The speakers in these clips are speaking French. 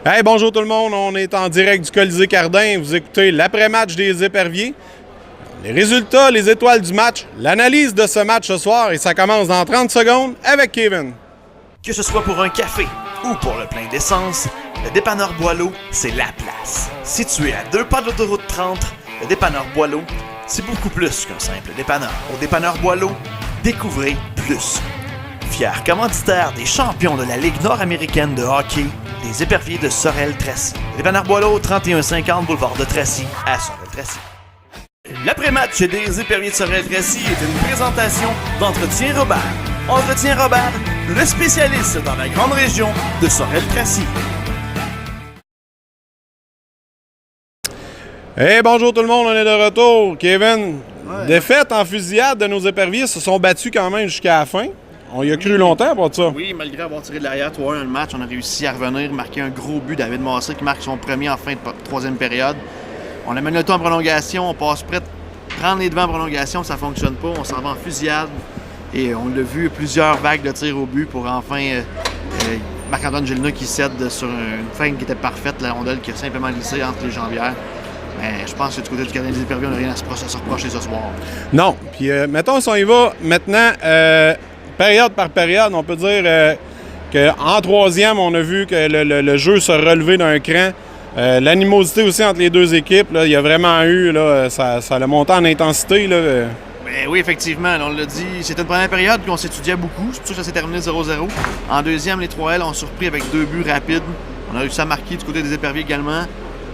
Hey, bonjour tout le monde, on est en direct du Colisée Cardin. Vous écoutez l'après-match des Éperviers. Les résultats, les étoiles du match, l'analyse de ce match ce soir et ça commence dans 30 secondes avec Kevin. Que ce soit pour un café ou pour le plein d'essence, le dépanneur Boileau, c'est la place. Situé à 2 pas de l'autoroute 30, le dépanneur Boileau, c'est beaucoup plus qu'un simple dépanneur. Au dépanneur Boileau, découvrez plus. Fier commanditaire des champions de la Ligue nord-américaine de hockey, les Éperviers de Sorel-Tracy. Le dépanneur Boileau, 3150 boulevard de Tracy, à Sorel-Tracy. L'après-match des Éperviers de Sorel-Tracy est une présentation d'Entretien Robert. Entretien Robert, le spécialiste dans la grande région de Sorel-Tracy. Hey, bonjour tout le monde, on est de retour. Kevin, défaite en fusillade de nos Éperviers se sont battus quand même jusqu'à la fin. On y a cru longtemps pour ça. Oui, malgré avoir tiré de l'arrière 3-1 le match, on a réussi à revenir, marquer un gros but. David Massé qui marque son premier en fin de troisième période. On amène le temps en prolongation, on passe près de prendre les devants en prolongation, ça fonctionne pas. On s'en va en fusillade et on l'a vu plusieurs vagues de tirs au but pour enfin Marc-Antoine Gélina qui cède sur une feinte qui était parfaite, la rondelle qui a simplement lissé entre les jambières. Mais je pense que du côté du Canadien des Éperviers, on n'a rien à se reprocher ce soir. Non, puis mettons si on y va maintenant, période par période, on peut dire qu'en troisième, on a vu que le jeu se relevait d'un cran. L'animosité aussi entre les deux équipes, là, il y a vraiment eu, là, ça a monté en intensité. Là. Ben oui, effectivement, on l'a dit, c'était une première période puis on s'étudiait beaucoup, c'est pour ça que ça s'est terminé 0-0. En deuxième, les 3L ont surpris avec 2 buts rapides. On a réussi à marquer du côté des Éperviers également.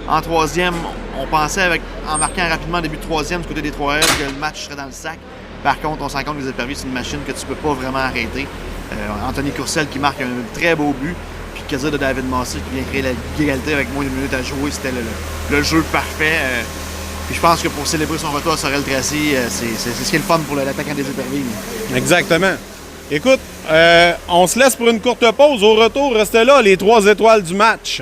En troisième, on pensait en marquant rapidement début de troisième du côté des 3L que le match serait dans le sac. Par contre, on se rend compte que les Éperviers, c'est une machine que tu peux pas vraiment arrêter. Anthony Courcelle qui marque un très beau but. Puis Kazir de David Massé qui vient créer l'égalité avec moins de minutes à jouer. C'était le jeu parfait. Puis je pense que pour célébrer son retour à Sorel-Tracy, c'est ce qui est le fun pour l'attaquant des Éperviers. Exactement. Écoute, on se laisse pour une courte pause. Au retour, restez là, les 3 étoiles du match.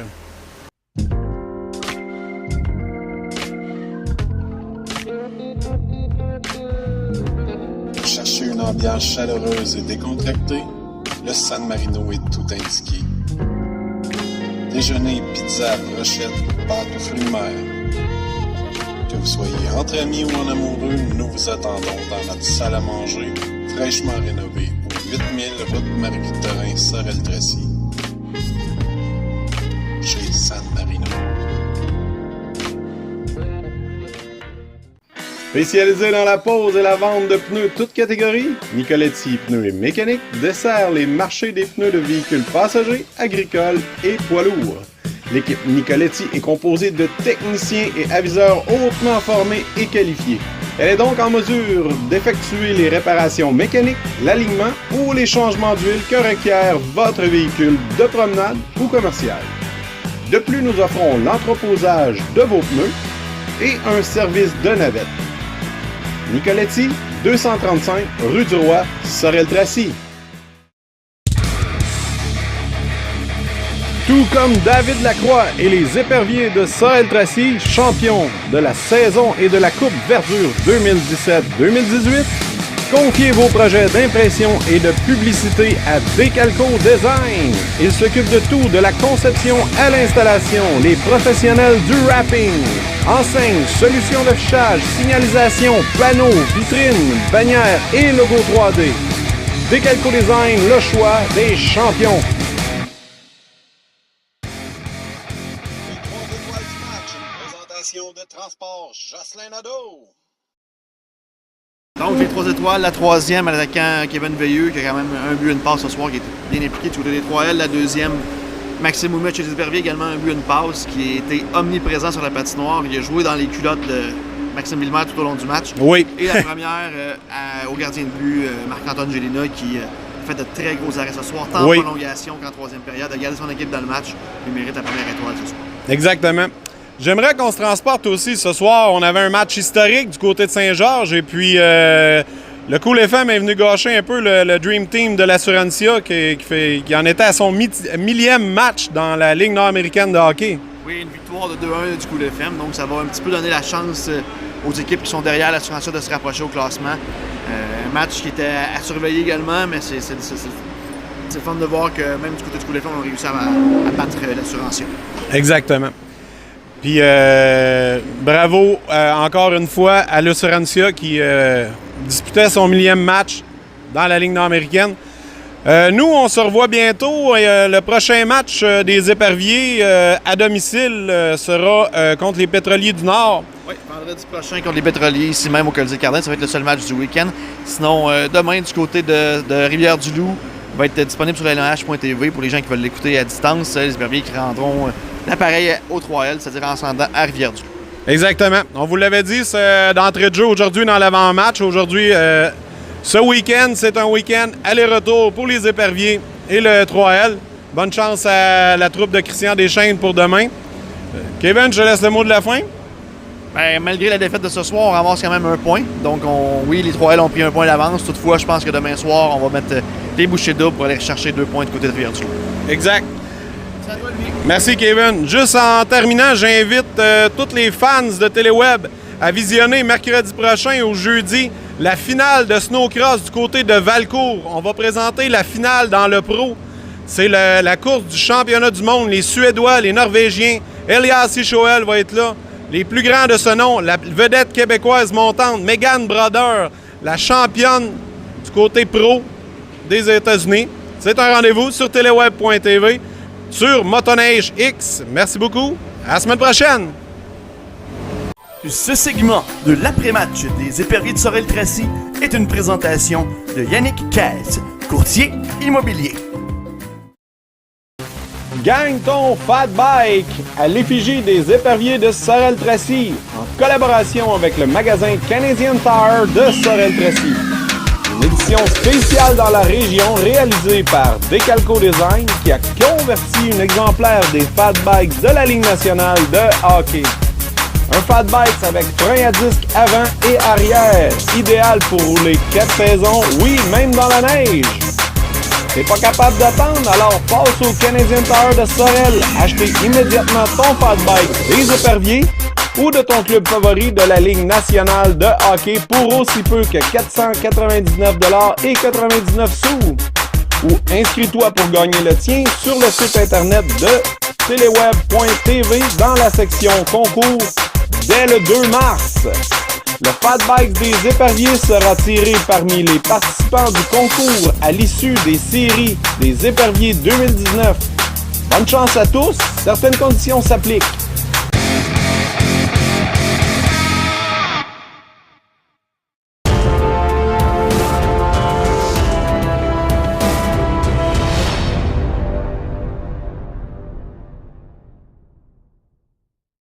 Cherchez une ambiance chaleureuse et décontractée, le San Marino est tout indiqué. Déjeuner, pizza, brochette, pâtes aux fruits de mer. Que vous soyez entre amis ou en amoureux, nous vous attendons dans notre salle à manger, fraîchement rénovée, au 8000 route Marie-Victorin, Sorel-Tracy. Chez San Marino. Spécialisé dans la pose et la vente de pneus toutes catégories, Nicoletti Pneus et Mécanique dessert les marchés des pneus de véhicules passagers, agricoles et poids lourds. L'équipe Nicoletti est composée de techniciens et aviseurs hautement formés et qualifiés. Elle est donc en mesure d'effectuer les réparations mécaniques, l'alignement ou les changements d'huile que requiert votre véhicule de promenade ou commercial. De plus, nous offrons l'entreposage de vos pneus et un service de navette. Nicoletti, 235 rue du Roi, Sorel-Tracy. Tout comme David Lacroix et les Éperviers de Sorel-Tracy, champions de la saison et de la Coupe Verdure 2017-2018, confiez vos projets d'impression et de publicité à Décalco Design. Ils s'occupent de tout, de la conception à l'installation, les professionnels du wrapping, enseignes, solutions d'affichage, signalisation, panneaux, vitrines, bannières et logos 3D. Décalco Design, le choix des champions. Les 3 étoiles du match, une présentation de Transport Jocelyn Nadeau. Donc les 3 étoiles, la troisième à l'attaquant Kevin Veilleux qui a quand même un but et une passe ce soir qui est bien impliqué du côté des 3L. La deuxième, Maxime Ouimet chez les Éperviers, également un but et une passe qui a été omniprésent sur la patinoire. Il a joué dans les culottes de Maxime Villemaire tout au long du match. Oui. Et la première au gardien de but, Marc-Antoine Gélina qui a fait de très gros arrêts ce soir, tant en prolongation qu'en troisième période. A gardé son équipe dans le match. Il mérite la première étoile ce soir. Exactement. J'aimerais qu'on se transporte aussi ce soir. On avait un match historique du côté de Saint-Georges et puis le Cool FM est venu gâcher un peu le Dream Team de l'Assurantia qui en était à son millième match dans la Ligue nord-américaine de hockey. Oui, une victoire de 2-1 du Cool FM, donc ça va un petit peu donner la chance aux équipes qui sont derrière l'Assurantia de se rapprocher au classement. Un match qui était à surveiller également, mais C'est fun de voir que même du côté du Coup-des-Flammes, on a réussi à battre l'Assurantia. Exactement. Puis bravo encore une fois à l'Assurantia qui disputait son 1000e match dans la Ligue nord-américaine. Nous, on se revoit bientôt. Le prochain match des Éperviers à domicile sera contre les Pétroliers du Nord. Oui, vendredi prochain contre les Pétroliers, ici même au Colisée Cardin. Ça va être le seul match du week-end. Sinon, demain, du côté de Rivière-du-Loup, va être disponible sur LNH.tv pour les gens qui veulent l'écouter à distance. Les Éperviers qui rendront l'appareil au 3L, c'est-à-dire en s'endant à Rivière-du-Loup. Exactement. On vous l'avait dit, c'est d'entrée de jeu aujourd'hui dans l'avant-match. Aujourd'hui, ce week-end, c'est un week-end aller-retour pour les Éperviers et le 3L. Bonne chance à la troupe de Christian Deschaines pour demain. Kevin, je te laisse le mot de la fin. Ben, malgré la défaite de ce soir, on ramasse quand même un point. Donc, oui, les 3L ont pris un point d'avance. Toutefois, je pense que demain soir, on va mettre des bouchées doubles pour aller chercher 2 points de côté de Rivière-du-Loup. Exact. Merci, Kevin. Juste en terminant, j'invite tous les fans de Téléweb à visionner mercredi prochain ou jeudi la finale de snowcross du côté de Valcourt. On va présenter la finale dans le pro. C'est la course du championnat du monde. Les Suédois, les Norvégiens, Elias Ishoel va être là. Les plus grands de ce nom, la vedette québécoise montante, Megan Brodeur, la championne du côté pro des États-Unis. C'est un rendez-vous sur teleweb.tv, sur Motoneige X. Merci beaucoup. À la semaine prochaine. Ce segment de l'après-match des Éperviers de Sorel-Tracy est une présentation de Yannick Caisse, courtier immobilier. Gagne ton Fat Bike à l'effigie des Éperviers de Sorel-Tracy en collaboration avec le magasin Canadian Tire de Sorel-Tracy. Une édition spéciale dans la région réalisée par Decalco Design qui a converti un exemplaire des Fat Bikes de la Ligue nationale de hockey. Un Fat Bike avec frein à disque avant et arrière, idéal pour rouler 4 saisons, oui, même dans la neige. T'es pas capable d'attendre, alors passe au Canadian Tire de Sorel. Achetez immédiatement ton Fat Bike des Éperviers ou de ton club favori de la Ligue nationale de hockey pour aussi peu que 499,99 $. Ou inscris-toi pour gagner le tien sur le site internet de teleweb.tv dans la section concours dès le 2 mars. Le Fat Bike des Éperviers sera tiré parmi les participants du concours à l'issue des séries des Éperviers 2019. Bonne chance à tous, certaines conditions s'appliquent.